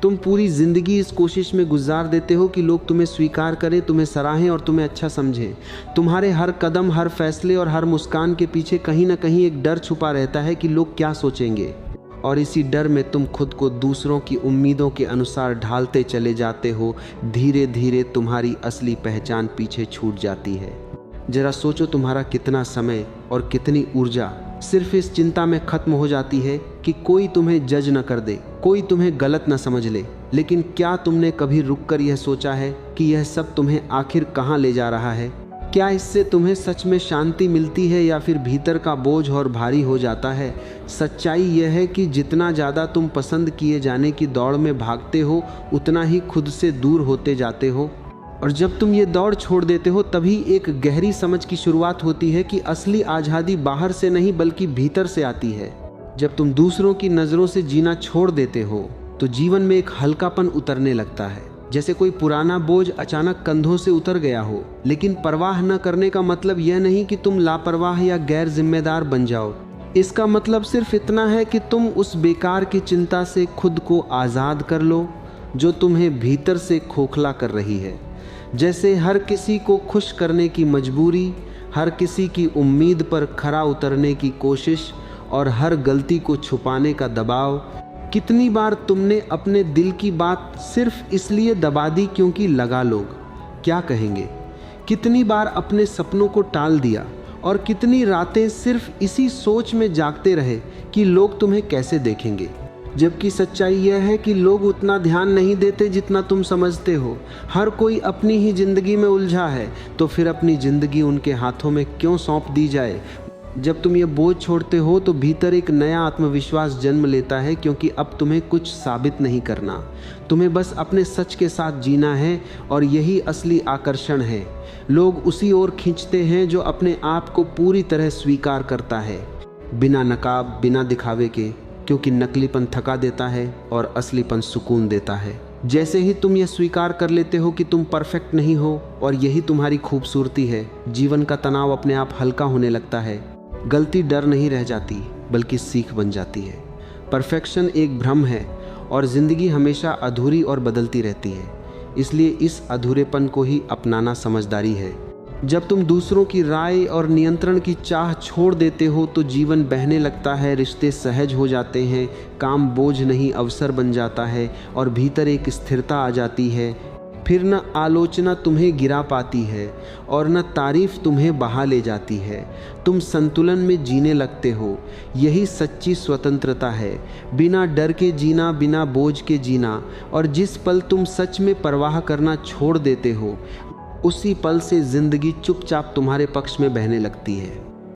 तुम पूरी ज़िंदगी इस कोशिश में गुजार देते हो कि लोग तुम्हें स्वीकार करें, तुम्हें सराहें और तुम्हें अच्छा समझें। तुम्हारे हर कदम, हर फैसले और हर मुस्कान के पीछे कहीं ना कहीं एक डर छुपा रहता है कि लोग क्या सोचेंगे। और इसी डर में तुम खुद को दूसरों की उम्मीदों के अनुसार ढालते चले जाते हो। धीरे धीरे तुम्हारी असली पहचान पीछे छूट जाती है। जरा सोचो, तुम्हारा कितना समय और कितनी ऊर्जा सिर्फ इस चिंता में खत्म हो जाती है कि कोई तुम्हें जज न कर दे, कोई तुम्हें गलत न समझ ले। लेकिन क्या तुमने कभी रुककर यह सोचा है कि यह सब तुम्हें आखिर कहाँ ले जा रहा है? क्या इससे तुम्हें सच में शांति मिलती है या फिर भीतर का बोझ और भारी हो जाता है? सच्चाई यह है कि जितना ज़्यादा तुम पसंद किए जाने की दौड़ में भागते हो, उतना ही खुद से दूर होते जाते हो। और जब तुम ये दौड़ छोड़ देते हो, तभी एक गहरी समझ की शुरुआत होती है कि असली आज़ादी बाहर से नहीं बल्कि भीतर से आती है। जब तुम दूसरों की नज़रों से जीना छोड़ देते हो तो जीवन में एक हल्कापन उतरने लगता है, जैसे कोई पुराना बोझ अचानक कंधों से उतर गया हो। लेकिन परवाह न करने का मतलब यह नहीं कि तुम लापरवाह या गैर जिम्मेदार बन जाओ। इसका मतलब सिर्फ इतना है कि तुम उस बेकार की चिंता से खुद को आज़ाद कर लो जो तुम्हें भीतर से खोखला कर रही है। जैसे हर किसी को खुश करने की मजबूरी, हर किसी की उम्मीद पर खरा उतरने की कोशिश और हर गलती को छुपाने का दबाव। कितनी बार तुमने अपने दिल की बात सिर्फ इसलिए दबा दी क्योंकि लगा लोग क्या कहेंगे? कितनी बार अपने सपनों को टाल दिया और कितनी रातें सिर्फ इसी सोच में जागते रहे कि लोग तुम्हें कैसे देखेंगे? जबकि सच्चाई यह है कि लोग उतना ध्यान नहीं देते जितना तुम समझते हो। हर कोई अपनी ही ज़िंदगी में उलझा है, तो फिर अपनी ज़िंदगी उनके हाथों में क्यों सौंप दी जाए? जब तुम ये बोझ छोड़ते हो तो भीतर एक नया आत्मविश्वास जन्म लेता है, क्योंकि अब तुम्हें कुछ साबित नहीं करना, तुम्हें बस अपने सच के साथ जीना है। और यही असली आकर्षण है। लोग उसी ओर खींचते हैं जो अपने आप को पूरी तरह स्वीकार करता है, बिना नकाब, बिना दिखावे के, क्योंकि नकलीपन थका देता है और असलीपन सुकून देता है। जैसे ही तुम यह स्वीकार कर लेते हो कि तुम परफेक्ट नहीं हो और यही तुम्हारी खूबसूरती है, जीवन का तनाव अपने आप हल्का होने लगता है। गलती डर नहीं रह जाती बल्कि सीख बन जाती है। परफेक्शन एक भ्रम है और ज़िंदगी हमेशा अधूरी और बदलती रहती है, इसलिए इस अधूरेपन को ही अपनाना समझदारी है। जब तुम दूसरों की राय और नियंत्रण की चाह छोड़ देते हो तो जीवन बहने लगता है, रिश्ते सहज हो जाते हैं, काम बोझ नहीं अवसर बन जाता है और भीतर एक स्थिरता आ जाती है। फिर न आलोचना तुम्हें गिरा पाती है और न तारीफ तुम्हें बहा ले जाती है। तुम संतुलन में जीने लगते हो। यही सच्ची स्वतंत्रता है, बिना डर के जीना, बिना बोझ के जीना। और जिस पल तुम सच में परवाह करना छोड़ देते हो, उसी पल से जिंदगी चुपचाप तुम्हारे पक्ष में बहने लगती है।